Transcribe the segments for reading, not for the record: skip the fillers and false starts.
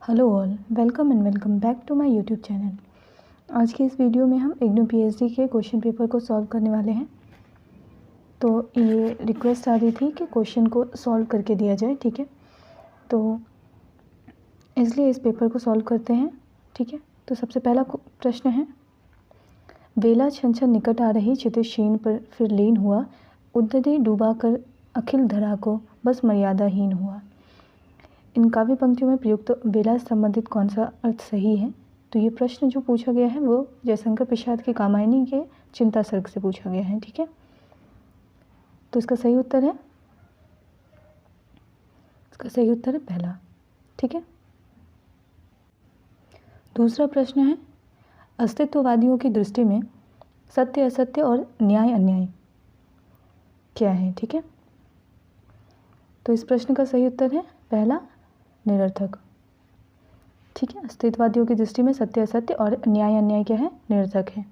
Hello all, welcome back to my YouTube channel. आज के इस वीडियो में हम इग्नू पीएचडी के क्वेश्चन पेपर को सॉल्व करने वाले हैं। तो ये रिक्वेस्ट आ रही थी कि क्वेश्चन को सॉल्व करके दिया जाए, ठीक है। तो इसलिए इस पेपर को सॉल्व करते हैं, ठीक है। तो सबसे पहला प्रश्न है, बेला छन छन निकट आ रही क्षितिज शीन पर फिर लीन हुआ, उद्धति डूबा कर अखिल धरा को बस मर्यादाहीन हुआ। इन काव्य पंक्तियों में प्रयुक्त बेला से संबंधित कौन सा अर्थ सही है? तो ये प्रश्न जो पूछा गया है वो जयशंकर प्रसाद की कामायनी के चिंता सर्ग से पूछा गया है, ठीक है। तो इसका सही उत्तर है पहला, ठीक है। दूसरा प्रश्न है, अस्तित्ववादियों की दृष्टि में सत्य असत्य और न्याय अन्याय क्या है, ठीक है। तो इस प्रश्न का सही उत्तर है पहला, निरर्थक, ठीक है। अस्तित्ववादियों की दृष्टि में सत्य असत्य और न्याय अन्याय क्या है? निरर्थक है।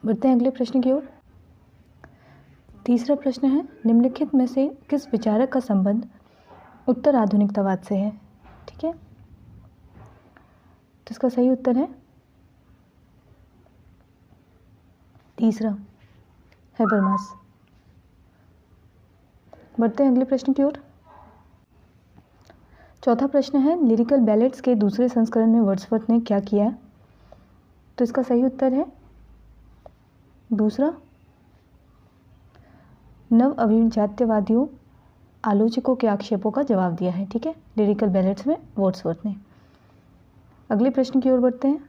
बढ़ते हैं अगले प्रश्न की ओर। तीसरा प्रश्न है, निम्नलिखित में से किस विचारक का संबंध उत्तर आधुनिकतावाद से है, ठीक है। तो इसका सही उत्तर है तीसरा, हैबरमास। बढ़ते हैं अगले प्रश्न की ओर। चौथा प्रश्न है, लिरिकल बैलेट्स के दूसरे संस्करण में वर्ड्सवर्थ ने क्या किया है? तो इसका सही उत्तर है दूसरा, नव अभिजात्यवादियों आलोचकों के आक्षेपों का जवाब दिया है, ठीक है। लिरिकल बैलेट्स में वर्ड्सवर्थ ने। अगले प्रश्न की ओर बढ़ते हैं।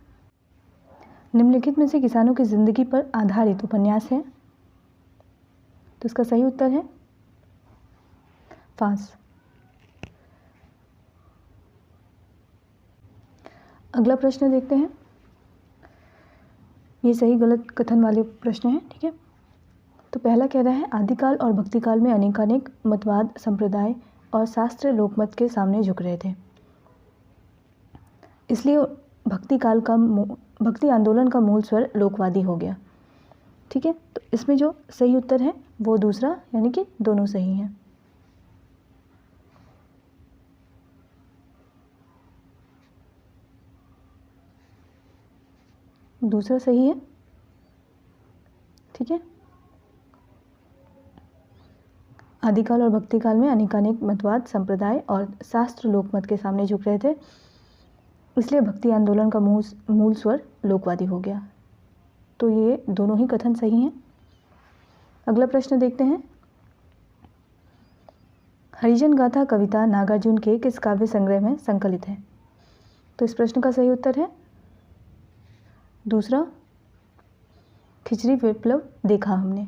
निम्नलिखित में से किसानों की जिंदगी पर आधारित उपन्यास है? तो इसका सही उत्तर है फांस। अगला प्रश्न देखते हैं। ये सही गलत कथन वाले प्रश्न हैं, ठीक है। तो पहला कह रहा है, आदिकाल और भक्तिकाल में अनेकानेक मतवाद संप्रदाय और शास्त्र लोकमत के सामने झुक रहे थे, इसलिए भक्ति आंदोलन का मूल स्वर लोकवादी हो गया, ठीक है। तो इसमें जो सही उत्तर है वो दूसरा, यानी कि दोनों सही हैं। दूसरा सही है, ठीक है। आदिकाल और भक्तिकाल में अनेकानेक मतवाद संप्रदाय और शास्त्र लोकमत के सामने झुक रहे थे, इसलिए भक्ति आंदोलन का मूल स्वर लोकवादी हो गया। तो ये दोनों ही कथन सही हैं। अगला प्रश्न देखते हैं। हरिजन गाथा कविता नागार्जुन के किस काव्य संग्रह में संकलित है? तो इस प्रश्न का सही उत्तर है दूसरा, खिचड़ी विप्लव देखा हमने।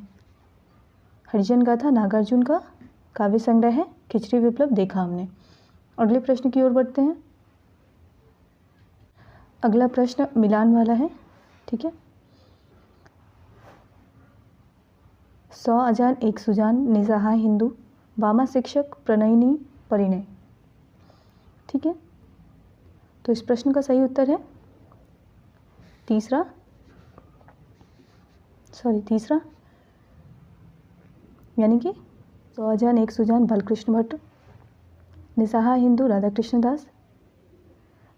हरिजन गाथा नागार्जुन का काव्य संग्रह है खिचड़ी विप्लव देखा हमने। अगले प्रश्न की ओर बढ़ते हैं। अगला प्रश्न मिलान वाला है, ठीक है। 100 अजान एक सुजान निसहाय हिंदू वामा शिक्षक प्रणयिनी परिणय, ठीक है। तो इस प्रश्न का सही उत्तर है तीसरा, यानी कि 100 अजान एक सुजान बालकृष्ण भट्ट, निसहाय हिंदू राधाकृष्ण दास,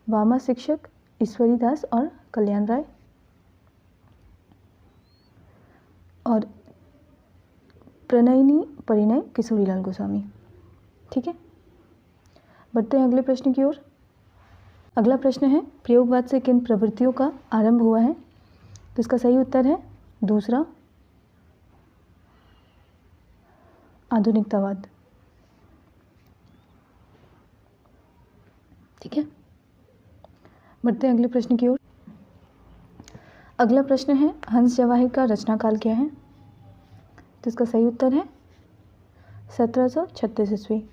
वामा शिक्षक ईश्वरी दास और कल्याण राय, और प्रणयिनी परिणय किशोरीलाल गोस्वामी, ठीक है। बढ़ते हैं अगले प्रश्न की ओर। अगला प्रश्न है, प्रयोगवाद से किन प्रवृत्तियों का आरंभ हुआ है? तो इसका सही उत्तर है दूसरा, आधुनिकतावाद, ठीक है। बढ़ते हैं अगले प्रश्न की ओर। अगला प्रश्न है, हंस जवाहिर का रचनाकाल क्या है? तो इसका सही उत्तर है 1736 ईस्वी।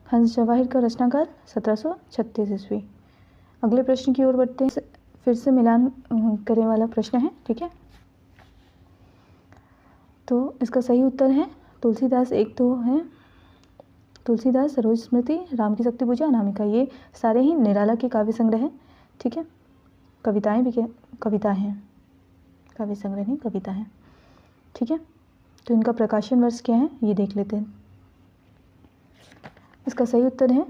हंस जवाहिर का रचनाकाल 1736 ईस्वी। अगले प्रश्न की ओर बढ़ते हैं। फिर से मिलान करने वाला प्रश्न है, ठीक है। तो इसका सही उत्तर है तुलसीदास। एक तो है तुलसीदास, सरोज स्मृति, राम की शक्ति पूजा, अनामिका, ये सारे ही निराला के काव्य संग्रह हैं, ठीक है। कविताएं भी कविता हैं, काव्य संग्रह नहीं कविता हैं, ठीक है। तो इनका प्रकाशन वर्ष क्या है ये देख लेते हैं। इसका सही उत्तर है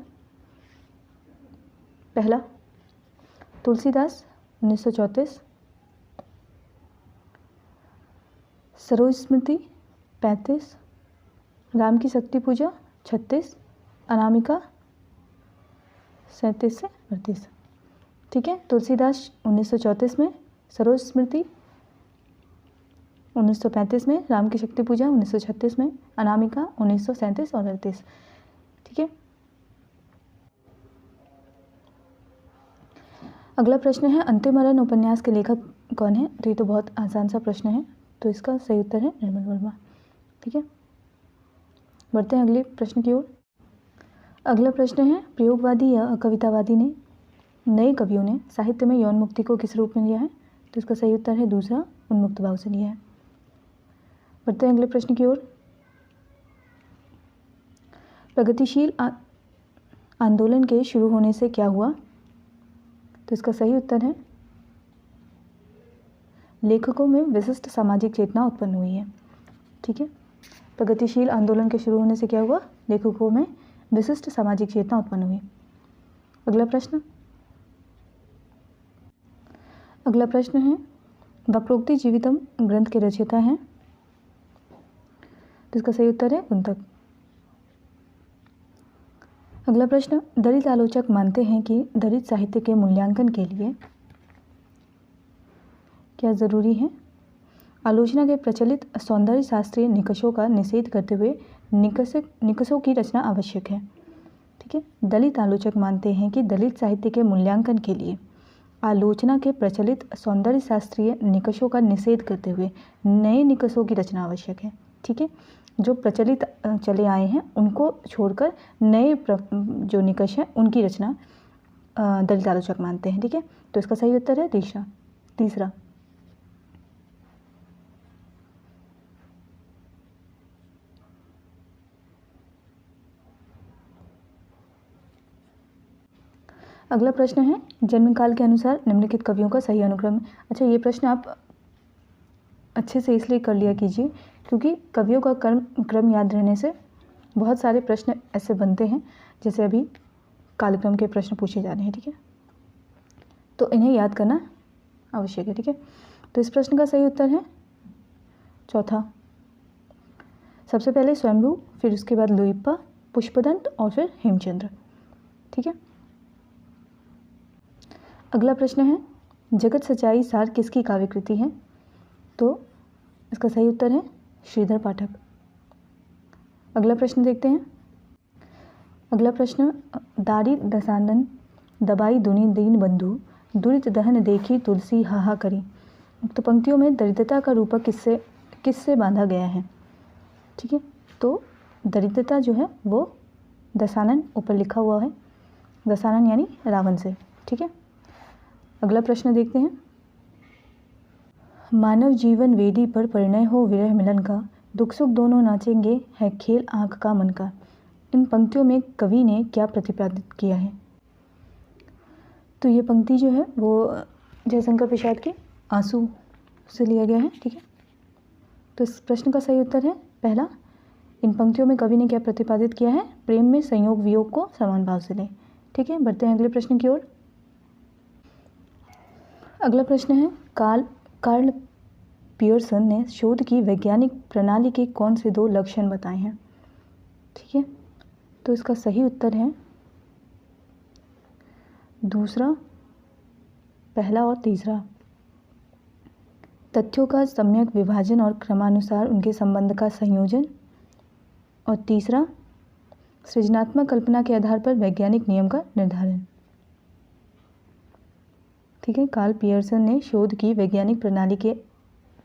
पहला तुलसीदास 1934, सरोज स्मृति 35, राम की शक्ति पूजा 36, अनामिका 37 से 38। ठीक है, तुलसीदास 1934 में, सरोज स्मृति 1935 में, राम की शक्ति पूजा 1936 में, अनामिका 1937 और 38। ठीक है, अगला प्रश्न है अंतिमरण उपन्यास के लेखक कौन है। तो ये तो बहुत आसान सा प्रश्न है, तो इसका सही उत्तर है निर्मल वर्मा। ठीक है, बढ़ते हैं अगले प्रश्न की ओर। अगला प्रश्न है प्रयोगवादी या कवितावादी ने नए कवियों ने साहित्य में यौन मुक्ति को किस रूप में लिया है। तो इसका सही उत्तर है दूसरा, उन्मुक्त भाव से लिया है। बढ़ते हैं अगले प्रश्न की ओर। प्रगतिशील आंदोलन के शुरू होने से क्या हुआ। तो इसका सही उत्तर है लेखकों में विशिष्ट सामाजिक चेतना उत्पन्न हुई है। ठीक है, प्रगतिशील आंदोलन के शुरू होने से क्या हुआ, लेखकों में विशिष्ट सामाजिक चेतना उत्पन्न हुई। अगला प्रश्न है वक्रोक्ति जीवितम ग्रंथ के रचयिता हैं। तो इसका सही उत्तर है कुंतक। अगला प्रश्न, दलित आलोचक मानते हैं कि दलित साहित्य के मूल्यांकन के लिए क्या जरूरी है। आलोचना के प्रचलित सौंदर्य शास्त्रीय निकषों का निषेध करते हुए निकषों की रचना आवश्यक है। ठीक है, दलित आलोचक मानते हैं कि दलित साहित्य के मूल्यांकन के लिए आलोचना के प्रचलित सौंदर्य शास्त्रीय निकषों का निषेध करते हुए नए निकषों की रचना आवश्यक है। ठीक है, जो प्रचलित चले आए हैं उनको छोड़कर नए जो निकष हैं उनकी रचना दलित आलोचक मानते हैं। ठीक है, तो इसका सही उत्तर है तीसरा। अगला प्रश्न है जन्मकाल के अनुसार निम्नलिखित कवियों का सही अनुक्रम। अच्छा, ये प्रश्न आप अच्छे से इसलिए कर लिया कीजिए क्योंकि कवियों का क्रम याद रहने से बहुत सारे प्रश्न ऐसे बनते हैं जैसे अभी कालक्रम के प्रश्न पूछे जा रहे हैं। ठीक है, तो इन्हें याद करना आवश्यक है। ठीक है, तो इस प्रश्न का सही उत्तर है चौथा। सबसे पहले स्वयंभू, फिर उसके बाद लुइप्पा, पुष्पदंत और फिर हेमचंद्र। ठीक है, अगला प्रश्न है जगत सच्चाई सार किसकी काव्यकृति है। तो इसका सही उत्तर है श्रीधर पाठक। अगला प्रश्न देखते हैं। अगला प्रश्न, दारी दसानन दबाई दुनी दीन बंधु दुरित दहन देखी तुलसी हाहा करी। तो पंक्तियों में दरिद्रता का रूपक किससे बांधा गया है। ठीक है, तो दरिद्रता जो है वो दसानन, ऊपर लिखा हुआ है दसानन यानी रावण से। ठीक है, अगला प्रश्न देखते हैं। मानव जीवन वेदी पर परिणय हो विरह मिलन का, दुख सुख दोनों नाचेंगे है खेल आँख का मन का। इन पंक्तियों में कवि ने क्या प्रतिपादित किया है। तो ये पंक्ति जो है वो जयशंकर प्रसाद के आंसू से लिया गया है। ठीक है, तो इस प्रश्न का सही उत्तर है पहला, इन पंक्तियों में कवि ने क्या प्रतिपादित किया है, प्रेम में संयोग वियोग को समान भाव से लें। ठीक है, बढ़ते हैं अगले प्रश्न की ओर। अगला प्रश्न है कार्ल पियर्सन ने शोध की वैज्ञानिक प्रणाली के कौन से 2 लक्षण बताए हैं। ठीक है, तो इसका सही उत्तर है दूसरा, पहला और तीसरा। तथ्यों का सम्यक विभाजन और क्रमानुसार उनके संबंध का संयोजन, और तीसरा सृजनात्मक कल्पना के आधार पर वैज्ञानिक नियम का निर्धारण। ठीक है, कार्ल पियर्सन ने शोध की वैज्ञानिक प्रणाली के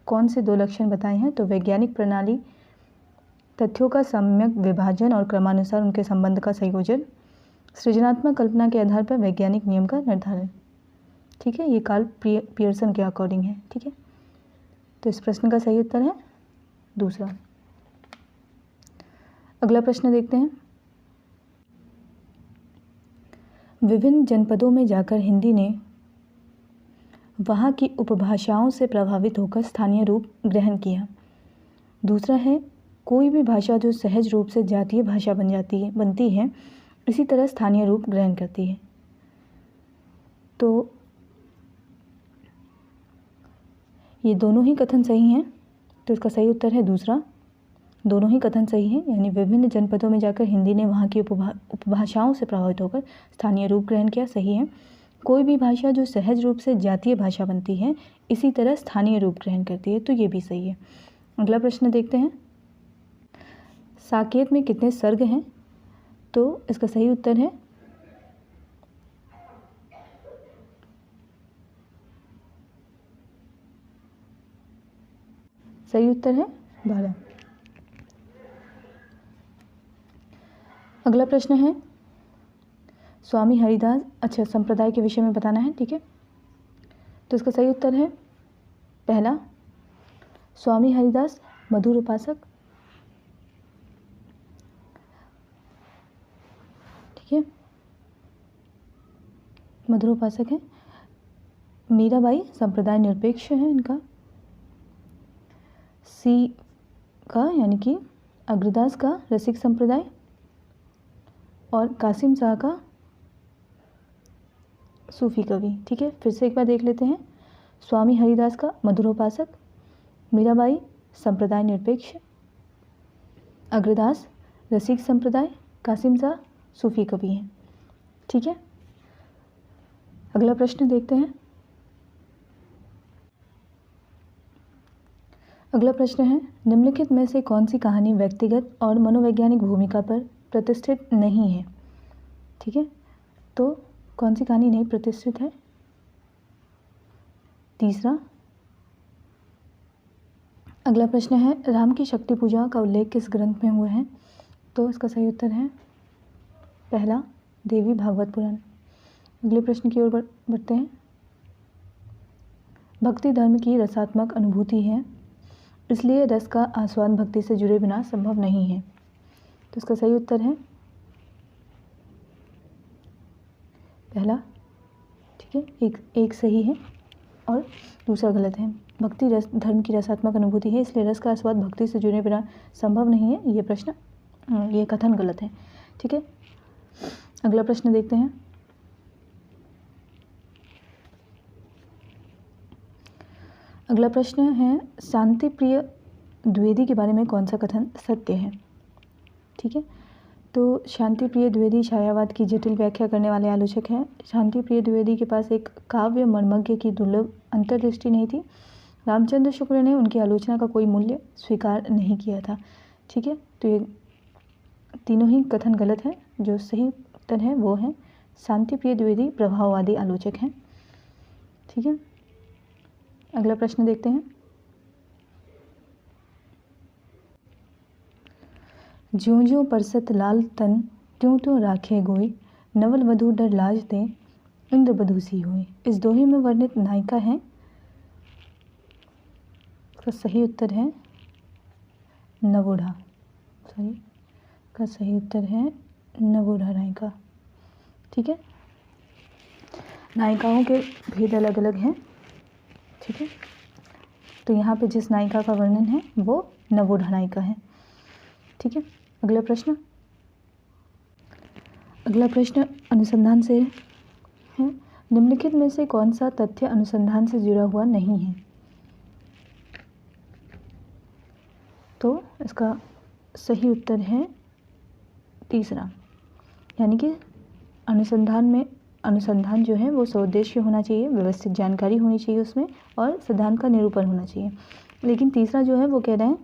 कौन से 2 लक्षण बताए हैं। तो वैज्ञानिक प्रणाली, तथ्यों का सम्यक विभाजन और क्रमानुसार उनके संबंध का संयोजन, सृजनात्मक कल्पना के आधार पर वैज्ञानिक नियम का निर्धारण। ठीक है, ये कार्ल पियर्सन के अकॉर्डिंग है। ठीक है, तो इस प्रश्न का सही उत्तर है दूसरा। अगला प्रश्न देखते हैं। विभिन्न जनपदों में जाकर हिंदी ने वहाँ की उपभाषाओं से प्रभावित होकर स्थानीय रूप ग्रहण किया। दूसरा है कोई भी भाषा जो सहज रूप से जातीय भाषा बनती है इसी तरह स्थानीय रूप ग्रहण करती है। तो ये दोनों ही कथन सही हैं, तो इसका सही उत्तर है दूसरा, दोनों ही कथन सही हैं। यानी विभिन्न जनपदों में जाकर हिंदी ने वहाँ की उपभाषाओं से प्रभावित होकर स्थानीय रूप ग्रहण किया, सही है। कोई भी भाषा जो सहज रूप से जातीय भाषा बनती है इसी तरह स्थानीय रूप ग्रहण करती है, तो ये भी सही है। अगला प्रश्न देखते हैं, साकेत में कितने सर्ग हैं? तो इसका सही उत्तर है सही उत्तर है 12। अगला प्रश्न है, स्वामी हरिदास, अच्छा संप्रदाय के विषय में बताना है, ठीक है। तो इसका सही उत्तर है पहला, स्वामी हरिदास मधुर उपासक, ठीक है, मधुर उपासक है। मीराबाई संप्रदाय निरपेक्ष है इनका। सी का यानी कि अग्रदास का रसिक संप्रदाय, और कासिम शाह का सूफी कवि, ठीक है। फिर से एक बार देख लेते हैं, स्वामी हरिदास का मधुरोपासक, मीराबाई संप्रदाय निरपेक्ष, अग्रदास रसिक संप्रदाय, कासिम शाह सूफी कवि हैं, ठीक है। अगला प्रश्न देखते हैं। अगला प्रश्न है, निम्नलिखित में से कौन सी कहानी व्यक्तिगत और मनोवैज्ञानिक भूमिका पर प्रतिष्ठित नहीं है, ठीक है। तो कौन सी कहानी नहीं प्रतिष्ठित है? तीसरा। अगला प्रश्न है, राम की शक्ति पूजा का उल्लेख किस ग्रंथ में हुए हैं? तो इसका सही उत्तर है पहला, देवी भागवत पुराण। अगले प्रश्न की ओर बढ़ते हैं। भक्ति धर्म की रसात्मक अनुभूति है, इसलिए रस का आस्वाद भक्ति से जुड़े बिना संभव नहीं है। तो इसका सही उत्तर है पहला, ठीक है। एक सही है और दूसरा गलत है। भक्ति रस धर्म की रसात्मक अनुभूति है, इसलिए रस का आस्वाद भक्ति से जुड़े बिना संभव नहीं है। ये प्रश्न, ये कथन गलत है, ठीक है। अगला प्रश्न देखते हैं। अगला प्रश्न है, शांति प्रिय द्विवेदी के बारे में कौन सा कथन सत्य है, ठीक है। तो शांति प्रिय द्विवेदी छायावाद की जटिल व्याख्या करने वाले आलोचक हैं। शांति प्रिय द्विवेदी के पास एक काव्य मर्मज्ञ की दुर्लभ अंतर्दृष्टि नहीं थी। रामचंद्र शुक्ल ने उनकी आलोचना का कोई मूल्य स्वीकार नहीं किया था, ठीक है। तो ये तीनों ही कथन गलत है। जो सही उत्तर है वो है शांति प्रिय द्विवेदी प्रभाववादी आलोचक हैं, ठीक है। अगला प्रश्न देखते हैं। ज्यों ज्यों परसत लाल तन त्यों त्यों राखे गोई, नवल वधू डर लाज दे इंद्र बधू सी हुई। इस दोहे में वर्णित नायिका है, इसका सही उत्तर है नवोढ़ा, सॉरी का सही उत्तर है नवोढ़ा नायिका, ठीक है। नायिकाओं के भेद अलग अलग हैं, ठीक है। तो यहाँ पे जिस नायिका का वर्णन है वो नवोढ़ा नायिका है, ठीक है। अगला प्रश्न अनुसंधान से है। निम्नलिखित में से कौन सा तथ्य अनुसंधान से जुड़ा हुआ नहीं है? तो इसका सही उत्तर है तीसरा, यानी कि अनुसंधान जो है वो सौद्देश्य होना चाहिए, व्यवस्थित जानकारी होनी चाहिए उसमें, और सिद्धांत का निरूपण होना चाहिए। लेकिन तीसरा जो है वो कह रहे हैं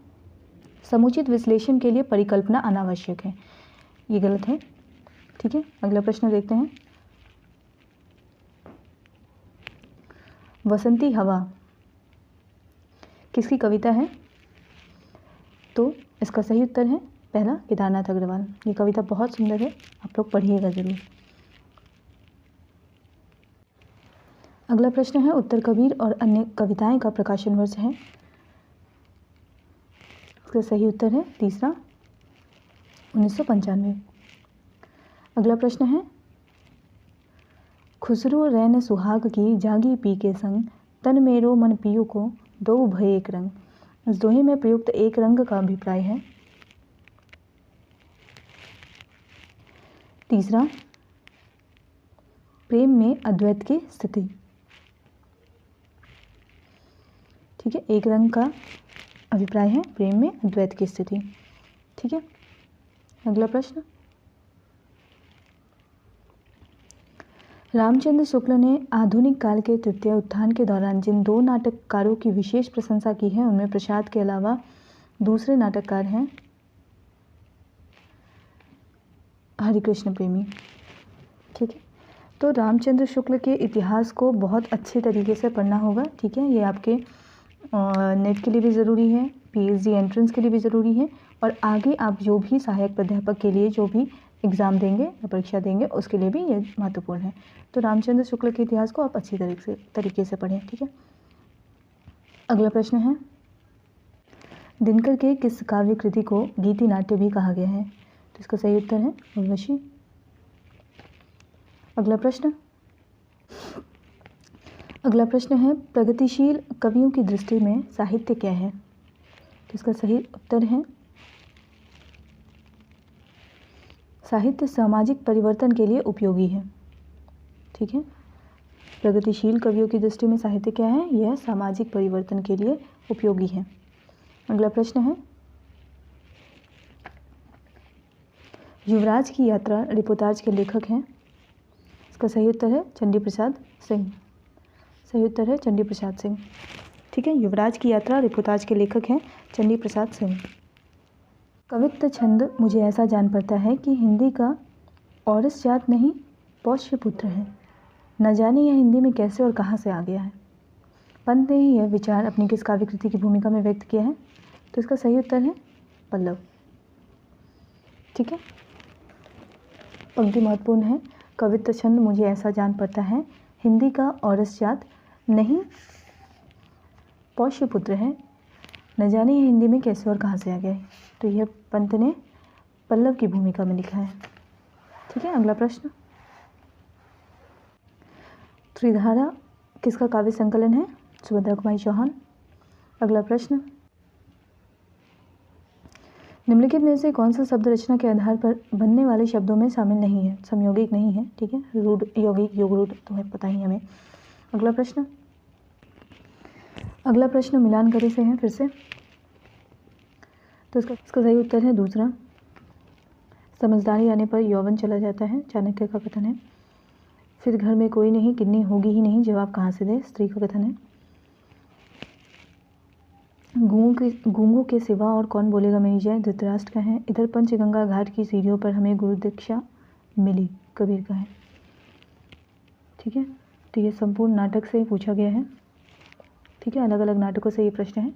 समुचित विश्लेषण के लिए परिकल्पना अनावश्यक है, ये गलत है, ठीक है। अगला प्रश्न देखते हैं। बसंती हवा किसकी कविता है? तो इसका सही उत्तर है पहला, केदारनाथ अग्रवाल। ये कविता बहुत सुंदर है, आप लोग पढ़िएगा जरूर। अगला प्रश्न है, उत्तर कबीर और अन्य कविताएं का प्रकाशन वर्ष है? इसका सही उत्तर है तीसरा, 1995। अगला प्रश्न है, खुसरो रैन सुहाग की जागी पी के संग, तन मेरो मन पियो को दो भय एक रंग। इस दोहे में प्रयुक्त एक रंग का अभिप्राय है? तीसरा, प्रेम में अद्वैत की स्थिति। ठीक है, एक रंग का अभिप्राय है प्रेम में अद्वैत की स्थिति। ठीक है, अगला प्रश्न, रामचंद्र शुक्ल ने आधुनिक काल के तृतीय उत्थान के दौरान जिन दो नाटककारों की विशेष प्रशंसा की है उनमें प्रसाद के अलावा दूसरे नाटककार हैं हरिकृष्ण प्रेमी। ठीक है, तो रामचंद्र शुक्ल के इतिहास को बहुत अच्छे तरीके से पढ़ना होगा। ठीक है, ये आपके नेट के लिए भी ज़रूरी है, पीएचडी एंट्रेंस के लिए भी ज़रूरी है, और आगे आप जो भी सहायक प्राध्यापक के लिए जो भी एग्ज़ाम देंगे या परीक्षा देंगे उसके लिए भी ये महत्वपूर्ण है। तो रामचंद्र शुक्ल के इतिहास को आप अच्छी तरीके से पढ़ें। ठीक है, अगला प्रश्न है, दिनकर के किस काव्य कृति को गीति नाट्य भी कहा गया है? तो इसका सही उत्तर है उर्वशी। अगला प्रश्न है, प्रगतिशील कवियों की दृष्टि में साहित्य क्या है? तो इसका सही उत्तर है साहित्य सामाजिक परिवर्तन के लिए उपयोगी है। ठीक है, प्रगतिशील कवियों की दृष्टि में साहित्य क्या है? यह सामाजिक परिवर्तन के लिए उपयोगी है। अगला प्रश्न है, युवराज की यात्रा रिपोर्टाज के लेखक हैं? इसका सही उत्तर है चंडी प्रसाद सिंह। सही उत्तर है चंडी प्रसाद सिंह। ठीक है, युवराज की यात्रा रिपोर्टाज के लेखक हैं चंडी प्रसाद सिंह। कवित्त छंद मुझे ऐसा जान पड़ता है कि हिंदी का औरस जात नहीं पौष्य पुत्र है, न जाने यह हिंदी में कैसे और कहाँ से आ गया है। पंत ने ही यह विचार अपनी किस काव्य कृति की भूमिका में व्यक्त किया है? तो इसका सही उत्तर है पल्लव। ठीक है, पंक्ति महत्वपूर्ण है, कवित्त छंद मुझे ऐसा जान पड़ता है हिंदी का औरस जात नहीं पौष्य पुत्र है, न जाने यह हिंदी में कैसे और कहाँ से आ गया है। तो यह पंत ने पल्लव की भूमिका में लिखा है। ठीक है, अगला प्रश्न, त्रिधारा किसका काव्य संकलन है? सुभद्रा कुमारी चौहान। अगला प्रश्न, निम्नलिखित में से कौन सा शब्द रचना के आधार पर बनने वाले शब्दों में शामिल नहीं है? समयौगिक नहीं है। ठीक है, रूढ़ यौगिक योग रूढ़ तो है पता ही हमें। अगला प्रश्न मिलान करे से है फिर से, तो इसका सही उत्तर है दूसरा। समझदारी आने पर यौवन चला जाता है, चाणक्य का कथन है। फिर घर में कोई नहीं, किन्नी होगी ही नहीं, जवाब कहाँ से दे, स्त्री का कथन है। गूंगों के सिवा और कौन बोलेगा मेरी जय, धृतराष्ट्र का है। इधर पंचगंगा घाट की सीढ़ियों पर हमें गुरु दीक्षा मिली, कबीर का है। ठीक है, तो ये संपूर्ण नाटक से पूछा गया है। ठीक है, अलग अलग नाटकों से ये प्रश्न है,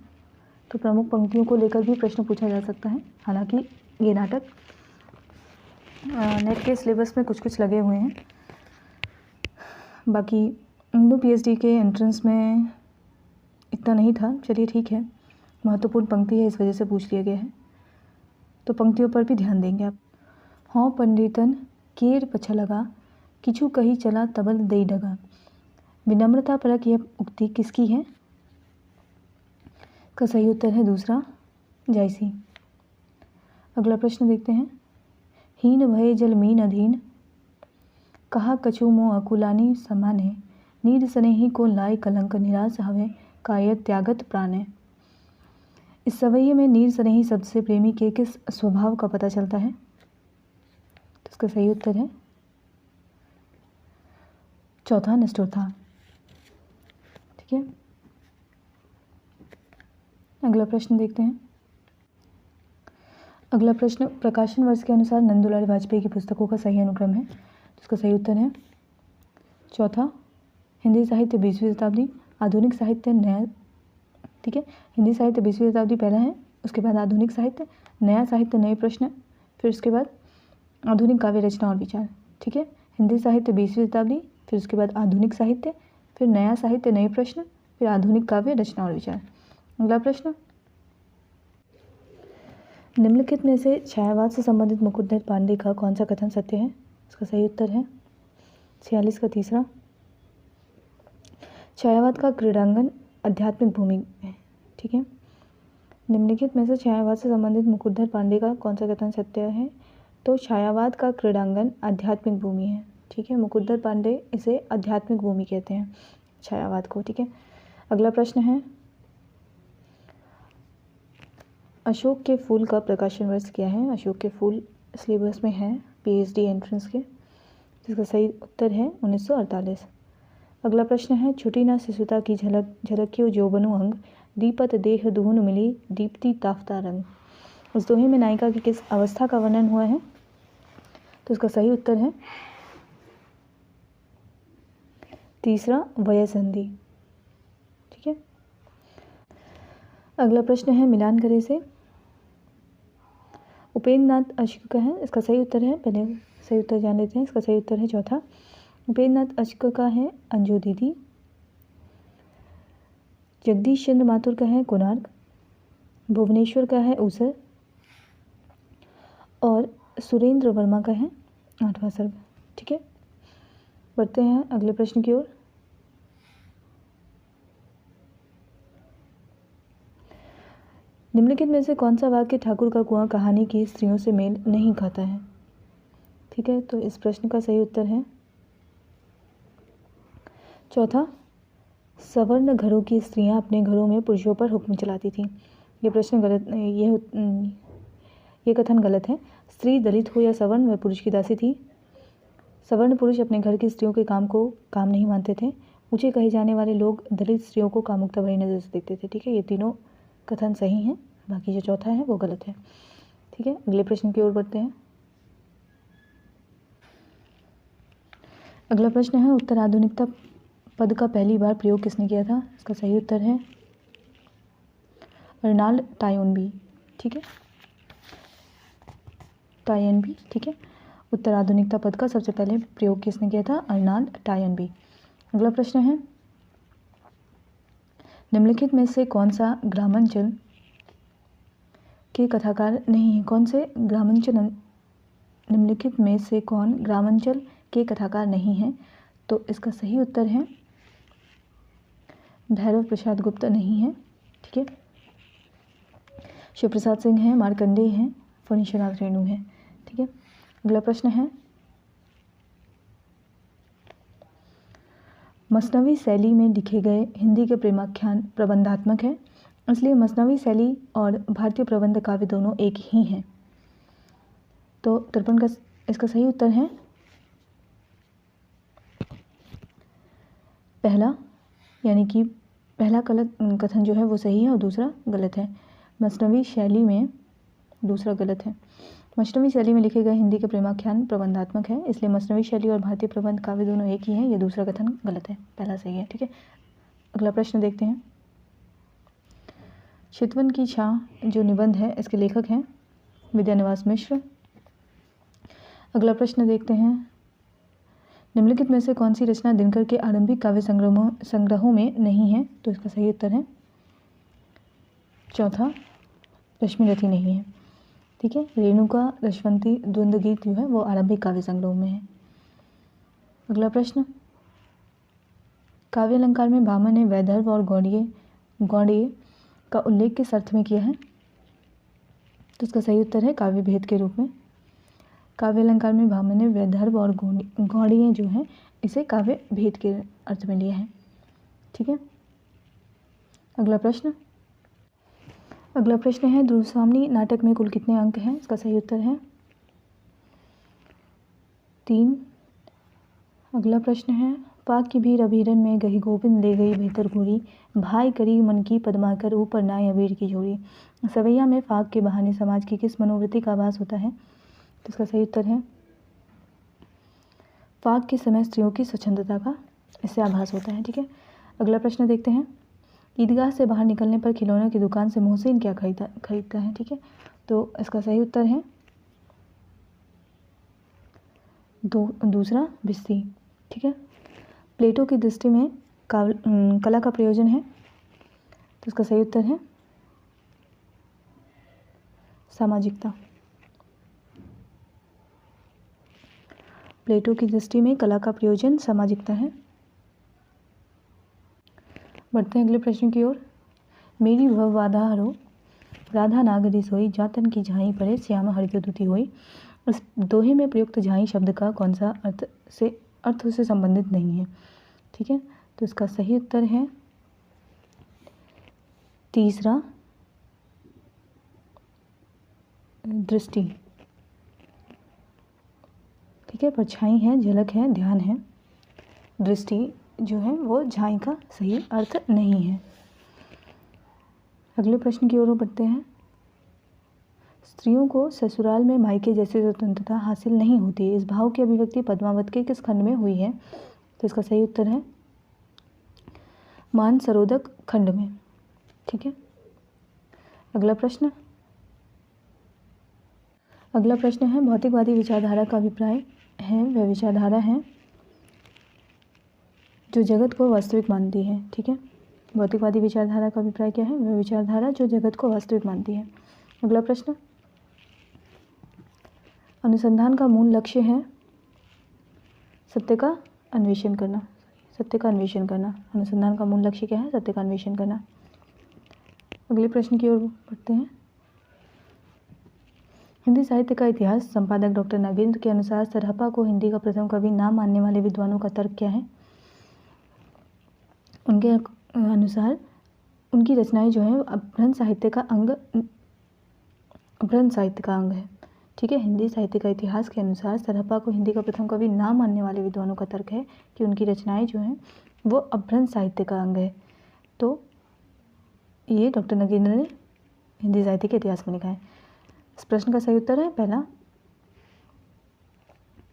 तो प्रमुख पंक्तियों को लेकर भी प्रश्न पूछा जा सकता है। हालांकि ये नाटक नेट के सिलेबस में कुछ लगे हुए हैं, बाकी इंडो पीएचडी के एंट्रेंस में इतना नहीं था। चलिए ठीक है, महत्वपूर्ण पंक्ति है इस वजह से पूछ लिया गया है, तो पंक्तियों पर भी ध्यान देंगे आप। हाँ पंडितन केर पछा लगा, किछु कही चला तबल दई डगा। विनम्रता परक यह उक्ति किसकी है? का सही उत्तर है दूसरा, जायसी। अगला प्रश्न देखते हैं, हीन भय जल मीन अधीन, कहा कछु मोह अकुलानी समाने, नीर स्नेही को लाय कलंक, निराश हवे कायर त्यागत प्राणे। इस सवैये में नीर स्नेही शब्द से प्रेमी के किस स्वभाव का पता चलता है? तो इसका सही उत्तर है चौथा, निष्ठुर था। ठीक है, अगला प्रश्न देखते हैं। अगला प्रश्न, प्रकाशन वर्ष के अनुसार नंदुलाल वाजपेयी की पुस्तकों का सही अनुक्रम है। तो इसका सही उत्तर है चौथा, हिंदी साहित्य 20वीं शताब्दी, आधुनिक साहित्य नया। ठीक है, हिंदी साहित्य 20वीं शताब्दी पहला है, उसके बाद आधुनिक साहित्य, नया साहित्य नए प्रश्न, फिर उसके बाद आधुनिक काव्य रचना और विचार। ठीक है, हिंदी साहित्य 20वीं शताब्दी, फिर उसके बाद आधुनिक साहित्य, फिर नया साहित्य नए प्रश्न, फिर आधुनिक काव्य रचना और विचार। अगला प्रश्न, निम्नलिखित में से छायावाद से संबंधित मुकुटधर पांडे का कौन सा कथन सत्य है? इसका सही उत्तर है 46 का तीसरा, छायावाद का क्रीड़ांगन आध्यात्मिक भूमि है। ठीक है, निम्नलिखित में से छायावाद से संबंधित मुकुटधर पांडे का कौन सा कथन सत्य है? तो छायावाद का क्रीड़ांगन आध्यात्मिक भूमि है। ठीक है। मुकुंदर पांडे इसे आध्यात्मिक भूमि कहते हैं, छायावाद को, ठीक है। अगला प्रश्न है, अशोक के फूल का प्रकाशन वर्ष क्या है? अशोक के फूल सिलेबस में है पीएचडी एंट्रेंस के, जिसका सही उत्तर है 1948। अगला प्रश्न है, छुटी ना शिशुता की झलक झलकियो जोबनु अंग, दीपत देह दुहुन मिली दीप्ति ताफ्ता रंग। उस दोहे में नायिका की किस अवस्था का वर्णन हुआ है? तो इसका सही उत्तर है तीसरा, वयसंधि, ठीक है। अगला प्रश्न है, मिलान करे से उपेंद्र नाथ अश्क का है, इसका सही उत्तर है, पहले सही उत्तर जान लेते हैं। इसका सही उत्तर है चौथा, उपेंद्र नाथ अश्क का है अंजू दीदी। जगदीश चंद्र माथुर का है कोणार्क। भुवनेश्वर का है ऊसर। और सुरेंद्र वर्मा का है आठवां सर्ग, ठीक है। बढ़ते हैं अगले प्रश्न की ओर। निम्नलिखित में से कौन सा वाक्य ठाकुर का कुआं कहानी की स्त्रियों से मेल नहीं खाता है? ठीक है, तो इस प्रश्न का सही उत्तर है चौथा, सवर्ण घरों की स्त्रियां अपने घरों में पुरुषों पर हुक्म चलाती थीं। ये प्रश्न गलत, ये कथन गलत है। स्त्री दलित हो या सवर्ण, वह पुरुष की दासी थी। सवर्ण पुरुष अपने घर की स्त्रियों के काम को काम नहीं मानते थे। ऊंचे कहे जाने वाले लोग दलित स्त्रियों को कामुकता भरी नजर से देखते थे, ठीक है। ये तीनों कथन सही हैं, बाकी जो चौथा है वो गलत है, ठीक है। अगले प्रश्न की ओर बढ़ते हैं। अगला प्रश्न है, उत्तराधुनिकता पद का पहली बार प्रयोग किसने किया था? इसका सही उत्तर है अर्नाल्ड टायोनबी, ठीक है, टायनबी, ठीक है। उत्तराधुनिकता पद का सबसे पहले प्रयोग किसने किया था? अर्नाल्ड टायनबी। अगला प्रश्न है, निम्नलिखित में से कौन सा ग्रामांचल के कथाकार नहीं है? कौन से ग्रामांचल, निम्नलिखित में से कौन ग्रामांचल के कथाकार नहीं है? तो इसका सही उत्तर है भैरव प्रसाद गुप्ता नहीं है, ठीक है। शिव प्रसाद सिंह हैं, मार्कंडेय हैं, फणीश्वरनाथ रेणु हैं, ठीक है। अगला प्रश्न है, मसनवी शैली में लिखे गए हिंदी के प्रेमाख्यान प्रबंधात्मक है, इसलिए मसनवी शैली और भारतीय प्रबंध काव्य दोनों एक ही हैं। तो तर्पण का इसका सही उत्तर है पहला, यानी कि पहला कथन जो है वो सही है और दूसरा गलत है। मसनवी शैली में, दूसरा गलत है। मसनवी शैली में लिखे गए हिंदी के प्रेमाख्यान प्रबंधात्मक है, इसलिए मसनवी शैली और भारतीय प्रबंध काव्य दोनों एक ही हैं। ये दूसरा कथन गलत है, पहला सही है, ठीक है। अगला प्रश्न देखते हैं। चितवन की छां जो निबंध है इसके लेखक हैं विद्यानिवास मिश्र। अगला प्रश्न देखते हैं, निम्नलिखित में से कौन सी रचना दिनकर के आरंभिक काव्य संग्रहों में नहीं है? तो इसका सही उत्तर है चौथा, रश्मिरथी नहीं है, ठीक है। रेणुका रशवंती द्वंद्व गीत जो है वो आरंभिक काव्य संग्रह में है। अगला प्रश्न, काव्य अलंकार में भामह ने वैदर्भ और गौड़ीय का उल्लेख किस अर्थ में किया है? तो इसका सही उत्तर है काव्य भेद के रूप में। काव्य अलंकार में भामह ने वैदर्भ और गौड़ीय जो है इसे काव्य भेद के अर्थ में लिया है, ठीक है। अगला प्रश्न है, ध्रुवस्वामिनी नाटक में कुल कितने अंक हैं? इसका सही उत्तर है 3। अगला प्रश्न है, पाक की भीर अभीरन में गही गोविंद ले गई बेहतर घूरी, भाई करी मन की पदमाकर ऊपर नाय अबीर की जोड़ी। सवैया में फाक के बहाने समाज की किस मनोवृत्ति का आभास होता है? तो इसका सही उत्तर है फाक के समय स्त्रियों की स्वच्छंदता का इससे आभास होता है, ठीक है। अगला प्रश्न देखते हैं, ईदगाह से बाहर निकलने पर खिलौनों की दुकान से मोहसिन क्या खरीदता है? ठीक है, तो इसका सही उत्तर है दूसरा, भिस्ती, ठीक है। प्लेटो की दृष्टि में कला का प्रयोजन है, तो इसका सही उत्तर है सामाजिकता। प्लेटो की दृष्टि में कला का प्रयोजन सामाजिकता है। बढ़ते हैं अगले प्रश्न की ओर। मेरी भव बाधा हरो राधा नागरी सोई, जातन की झाई परे श्याम हरित दुती होई। इस दोहे में प्रयुक्त झाई शब्द का कौन सा अर्थ से संबंधित नहीं है? ठीक है, तो इसका सही उत्तर है तीसरा, दृष्टि। ठीक है, परछाई है, झलक है, ध्यान है। दृष्टि जो है वो झाई का सही अर्थ नहीं है। अगले प्रश्न की ओर बढ़ते हैं। स्त्रियों को ससुराल में मायके जैसी स्वतंत्रता हासिल नहीं होती, इस भाव की अभिव्यक्ति पद्मावत के किस खंड में हुई है? तो इसका सही उत्तर है मानसरोदक खंड में। ठीक है, अगला प्रश्न है भौतिकवादी विचारधारा का अभिप्राय है वह विचारधारा है जो जगत को वास्तविक मानती है। ठीक है, भौतिकवादी विचारधारा का अभिप्राय क्या है? वह विचारधारा जो जगत को वास्तविक मानती है। अगला प्रश्न, अनुसंधान का मूल लक्ष्य है सत्य का अन्वेषण करना। अनुसंधान का मूल लक्ष्य क्या है? सत्य का अन्वेषण करना। अगले प्रश्न की ओर बढ़ते हैं। हिंदी साहित्य का इतिहास संपादक डॉक्टर नागेंद्र के अनुसार सरहप्पा को हिंदी का प्रथम कवि ना मानने वाले विद्वानों का तर्क क्या है? उनके अनुसार उनकी रचनाएं जो है अपभ्रंश साहित्य का अंग है। ठीक है, हिंदी साहित्य का इतिहास के अनुसार सरहप्पा को हिंदी का प्रथम कवि ना मानने वाले विद्वानों का तर्क है कि उनकी रचनाएं जो हैं वो अपभ्रंश साहित्य का अंग है। तो ये डॉक्टर नागेंद्र ने हिंदी साहित्य के इतिहास में लिखा है। इस प्रश्न का सही उत्तर है पहला।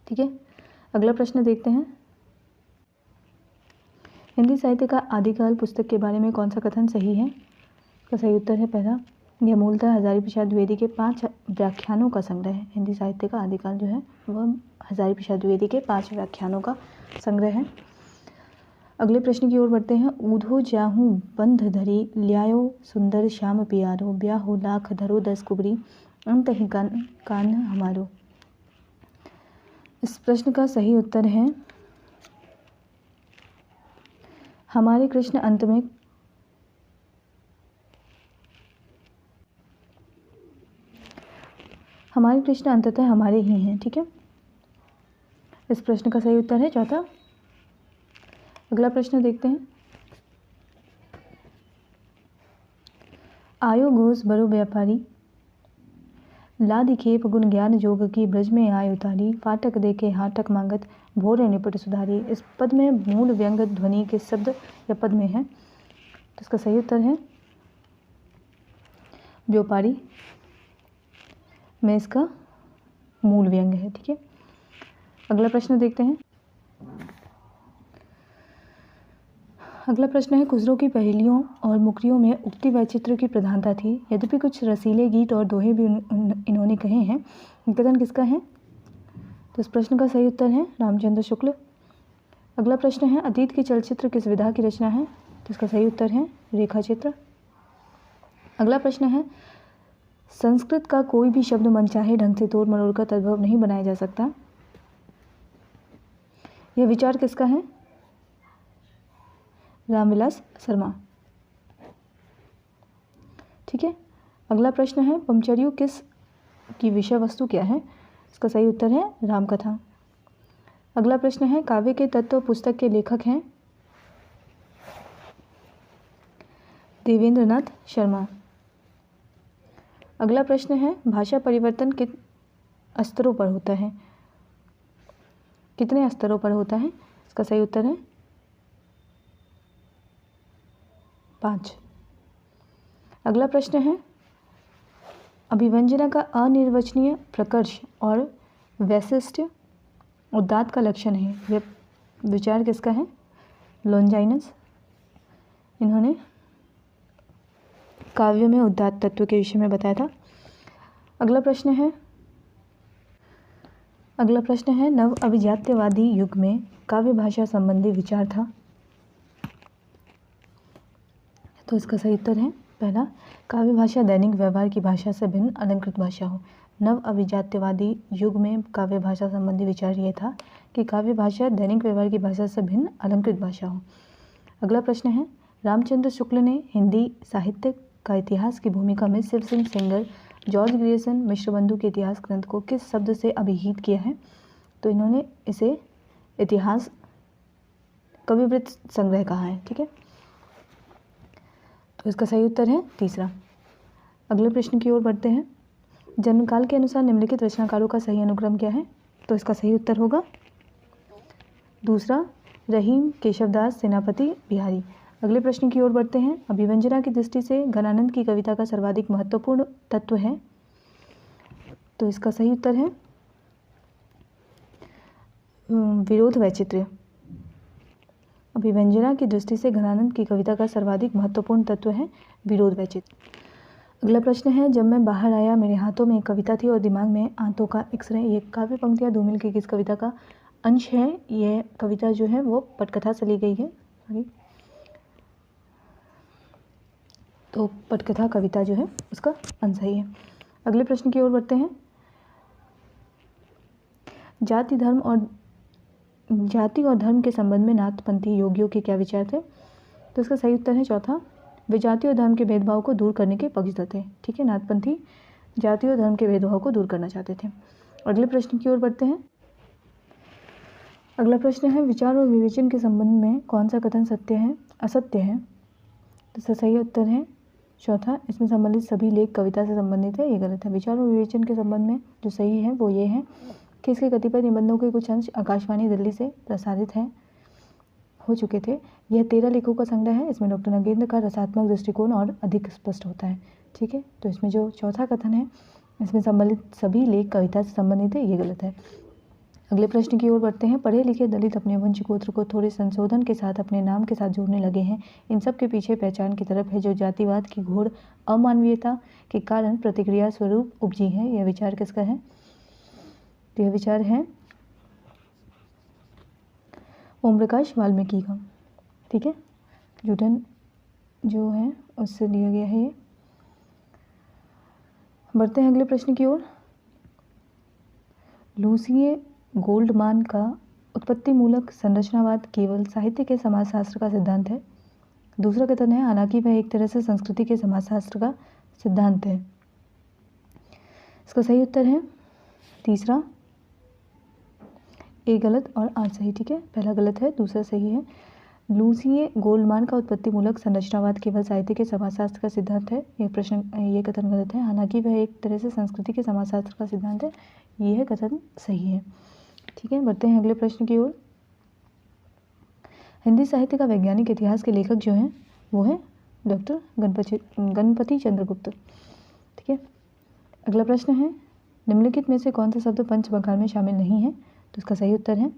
ठीक है, अगला प्रश्न देखते हैं। हिंदी साहित्य का आदिकाल पुस्तक के बारे में कौन सा कथन सही है? इसका सही उत्तर है पहला, यह मूलतः हजारी प्रसाद द्विवेदी के 5 व्याख्यानों का संग्रह है। हिंदी साहित्य का आदिकाल जो है वह हजारी प्रसाद द्विवेदी के 5 व्याख्यानों का संग्रह है। अगले प्रश्न की ओर बढ़ते हैं। ऊधो जाहूँ बंध धरी, ल्यायो सुंदर श्याम पियारो, ब्याहो लाख धरो 10 कुबरी, अंत ही कान हमारो। इस प्रश्न का सही उत्तर है हमारे कृष्ण अंत में हमारे कृष्ण अंततः हमारे ही हैं। ठीक है, इस प्रश्न का सही उत्तर है चौथा। अगला प्रश्न देखते हैं। आयो घोष बड़ो व्यापारी, लादि खेप गुण ज्ञान जोग की, ब्रज में आय उतारी, फाटक देखे हाटक मांगत, भोरे निपट सुधारी। इस पद में मूल व्यंग ध्वनि के शब्द या पद में है, तो इसका सही उत्तर है व्यापारी में इसका मूल व्यंग है। ठीक है, अगला प्रश्न देखते हैं। अगला प्रश्न है खुसरो की पहेलियों और मुकरियों में उक्ति वैचित्र की प्रधानता थी, यद्यपि कुछ रसीले गीत और दोहे भी इन्होंने कहे हैं, कथन किसका है? तो इस प्रश्न का सही उत्तर है रामचंद्र शुक्ल। अगला प्रश्न है अतीत के चलचित्र किस विधा की रचना है? तो इसका सही उत्तर है रेखा चित्र। अगला प्रश्न है संस्कृत का कोई भी शब्द मनचाहे ढंग से तोड़ मरोड़ कर तद्भव नहीं बनाया जा सकता, यह विचार किसका है? रामविलास शर्मा। ठीक है, अगला प्रश्न है पमचरियो किस की विषय वस्तु क्या है? इसका सही उत्तर है रामकथा। अगला प्रश्न है काव्य के तत्व पुस्तक के लेखक हैं देवेंद्रनाथ शर्मा। अगला प्रश्न है भाषा परिवर्तन कितने स्तरों पर होता है? कितने स्तरों पर होता है? इसका सही उत्तर है 5। अगला प्रश्न है अभिव्यंजना का अनिर्वचनीय प्रकर्ष और वैशिष्ट्य उदात्त का लक्षण है, यह विचार किसका है? लॉन्जाइनस। इन्होंने काव्य में उदात्त तत्व के विषय में बताया था। अगला प्रश्न है नव अभिजात्यवादी युग में काव्य भाषा संबंधी विचार था, तो इसका सही उत्तर है पहला, काव्य भाषा दैनिक व्यवहार की भाषा से भिन्न अलंकृत भाषा हो। नव अभिजात्यवादी युग में काव्य भाषा संबंधी विचार ये था कि काव्य भाषा दैनिक व्यवहार की भाषा से भिन्न अलंकृत भाषा हो। अगला प्रश्न है रामचंद्र शुक्ल ने हिंदी साहित्य का इतिहास की भूमिका में शिव सिंह सेंगर जॉर्ज ग्रियर्सन मिश्र बंधु के इतिहास ग्रंथ को किस शब्द से अभिहित किया है? तो इन्होंने इसे इतिहास कविवृत्त संग्रह कहा है। ठीक है, तो इसका सही उत्तर है तीसरा। अगले प्रश्न की ओर बढ़ते हैं। जन्मकाल के अनुसार निम्नलिखित रचनाकारों का सही अनुक्रम क्या है? तो इसका सही उत्तर होगा दूसरा, रहीम, केशवदास, सेनापति, बिहारी। अगले प्रश्न की ओर बढ़ते हैं। अभिव्यंजना की दृष्टि से घनानंद की कविता का सर्वाधिक महत्वपूर्ण तत्व है? तो इसका सही उत्तर है विरोध वैचित्र्य। अभिव्यंजना की दृष्टि से घनानंद की कविता का सर्वाधिक महत्वपूर्ण तत्व है विरोध वैचित्र्य। अगला प्रश्न है, जब मैं बाहर आया मेरे हाथों में एक कविता थी और दिमाग में आंतों का एक्सरे। ये काव्य पंक्तियाँ धूमिल की किस कविता का अंश है? यह कविता जो है वो पटकथा से ली गई है। सॉरी, तो पटकथा कविता जो है उसका अंश ही है। अगले प्रश्न की ओर बढ़ते हैं। जाति और धर्म के संबंध में नाथपंथी योगियों के क्या विचार थे? तो इसका सही उत्तर है चौथा, वे जाति और धर्म के भेदभाव को दूर करने के पक्षधर थे। ठीक है, नाथपंथी जाति और धर्म के भेदभाव को दूर करना चाहते थे। अगले प्रश्न की ओर बढ़ते हैं। अगला प्रश्न है, विचार और विवेचन के संबंध में कौन सा कथन सत्य है असत्य है? तो इसका सही उत्तर है चौथा, इसमें संबंधित सभी लेख कविता से संबंधित है। ये गलत है। विचार और विवेचन के संबंध में जो सही है वो ये है कि इसके कतिपय निबंधों के कुछ अंश आकाशवाणी दिल्ली से प्रसारित हो चुके थे। यह 13 लेखों का संग्रह है। इसमें डॉक्टर नगेंद्र का रसात्मक दृष्टिकोण और अधिक स्पष्ट होता है। ठीक है, तो इसमें जो चौथा कथन है इसमें संबंधित सभी लेख कविता से संबंधित है, ये गलत है। अगले प्रश्न की ओर बढ़ते हैं। पढ़े लिखे दलित अपने वंश गोत्र को थोड़े संशोधन के साथ अपने नाम के साथ जोड़ने लगे हैं। इन सब के पीछे पहचान की तरफ है जो जातिवाद की घोर अमानवीयता के कारण प्रतिक्रिया स्वरूप उपजी है। यह विचार किसका है? तो यह विचार है ओम प्रकाश वाल्मीकि का। ठीक है, जूटन जो है उससे लिया गया है ये। बढ़ते हैं अगले प्रश्न की ओर। लूसिए गोल्डमान का उत्पत्ति मूलक संरचनावाद केवल साहित्य के समाजशास्त्र का सिद्धांत है। दूसरा कथन है, हालांकि वह एक तरह से संस्कृति के समाजशास्त्र का सिद्धांत है। इसका सही उत्तर है तीसरा, ए गलत और आठ सही। ठीक है, पहला गलत है, दूसरा सही है। लूसिए गोल्डमान का उत्पत्ति मूलक संरचनावाद केवल साहित्य के समाजशास्त्र का सिद्धांत है। ये कथन गलत है। हालांकि वह एक तरह से संस्कृति के समाजशास्त्र का सिद्धांत है, यह कथन सही है। ठीक है, बढ़ते हैं अगले प्रश्न की ओर। हिंदी साहित्य का वैज्ञानिक इतिहास के लेखक जो हैं वो है डॉक्टर गणपति चंद्रगुप्त। ठीक है, अगला प्रश्न है, निम्नलिखित में से कौन सा शब्द पंचमकार में शामिल नहीं है? तो इसका सही उत्तर है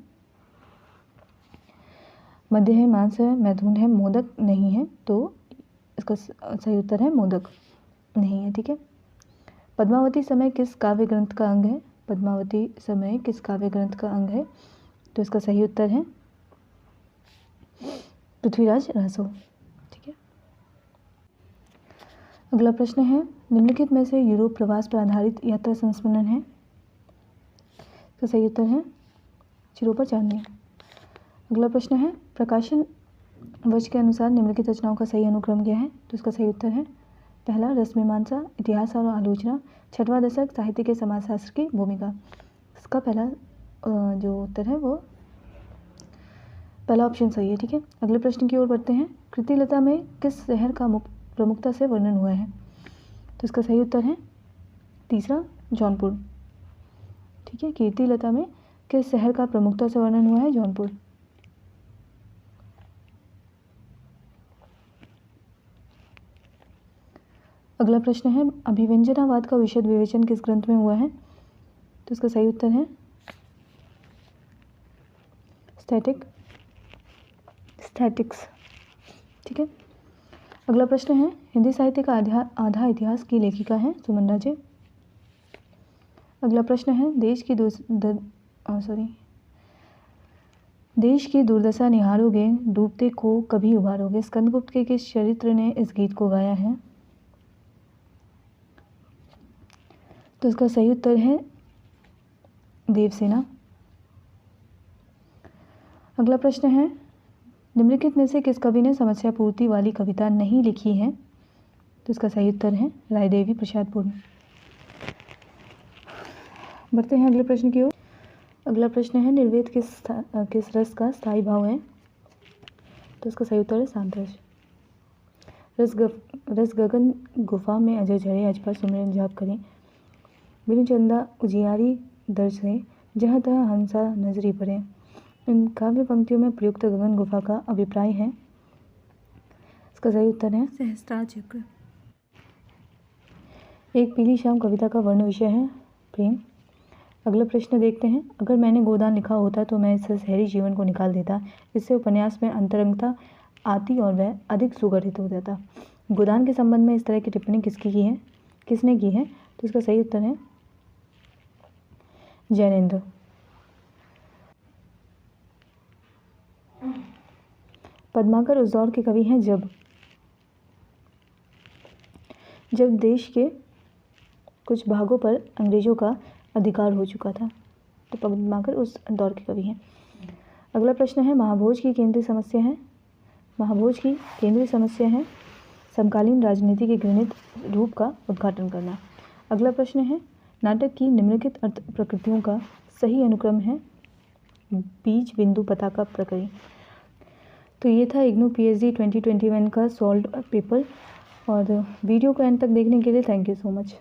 मध्य है, मांस है, मैथुन है, मोदक नहीं है। तो इसका सही उत्तर है मोदक नहीं है। ठीक है, पद्मावती समय किस काव्य ग्रंथ का अंग है? पद्मावती समय किस काव्य ग्रंथ का अंग है? तो इसका सही उत्तर है पृथ्वीराज रहस्य। ठीक है, अगला प्रश्न है, निम्नलिखित में से यूरोप प्रवास पर आधारित यात्रा संस्मरण है? इसका सही उत्तर है चिरों पर चांदनी। अगला प्रश्न है, प्रकाशन वर्ष के अनुसार निम्नलिखित रचनाओं का सही अनुक्रम क्या है? तो इसका सही उत्तर है पहला, रसमीमांसा, इतिहास और आलोचना, छठवां दशक, साहित्य के समाजशास्त्र की भूमिका। इसका पहला जो उत्तर है वो पहला ऑप्शन सही है। ठीक है, अगले प्रश्न की ओर बढ़ते हैं। कृतिलता में किस शहर का प्रमुखता से वर्णन हुआ है? तो इसका सही उत्तर है तीसरा, जौनपुर। ठीक है, कीर्तिलता में किस शहर का प्रमुखता से वर्णन हुआ है? जौनपुर। अगला प्रश्न है, अभिव्यंजनावाद का विशद विवेचन किस ग्रंथ में हुआ है? तो इसका सही उत्तर है स्टैटिक्स। ठीक है, अगला प्रश्न है, हिंदी साहित्य का आधा इतिहास की लेखिका है सुमन राजे। अगला प्रश्न है, देश की दुर्दशा निहारोगे, डूबते को कभी उबारोगे, स्कंदगुप्त के किस चरित्र ने इस गीत को गाया है? तो इसका सही उत्तर है देवसेना। अगला प्रश्न है, निम्नलिखित में से किस कवि ने समस्या पूर्ति वाली कविता नहीं लिखी है? तो इसका सही उत्तर है रायदेवी प्रसाद पूर्ण। बढ़ते हैं अगले प्रश्न की ओर। अगला प्रश्न है निर्वेद किस रस का स्थायी भाव है? तो इसका सही उत्तर है शांत रस। रस गगन गुफा में अजय झरे अज पर सुमिरन जाप करें। बिनु चंदा उजियारी दर्श है जहाँ तहाँ हंसा नजरी पड़े। इन काव्य पंक्तियों में प्रयुक्त गगन गुफा का अभिप्राय है। इसका सही उत्तर है सहस्त्रार चक्र। एक पीली शाम कविता का वर्ण विषय है प्रेम। अगला प्रश्न देखते हैं। अगर मैंने गोदान लिखा होता तो मैं इससे शहरी जीवन को निकाल देता। इससे उपन्यास में अंतरंगता आती और वह अधिक सुगठित हो जाता। गोदान के संबंध में इस तरह की टिप्पणी किसने की है? तो इसका सही उत्तर है जैनेन्द्र। पद्माकर उस दौर के कवि हैं जब देश के कुछ भागों पर अंग्रेजों का अधिकार हो चुका था। तो पद्माकर उस दौर के कवि हैं। अगला प्रश्न है महाभोज की केंद्रीय समस्या है समकालीन राजनीति के घृणित रूप का उद्घाटन करना। अगला प्रश्न है नाटक की निम्नलिखित अर्थ प्रकृतियों का सही अनुक्रम है बीज बिंदु पताका प्रक्रिया। तो ये था इग्नू पीएचडी 2021 का सॉल्व्ड पेपर। और वीडियो को एंड तक देखने के लिए थैंक यू सो मच।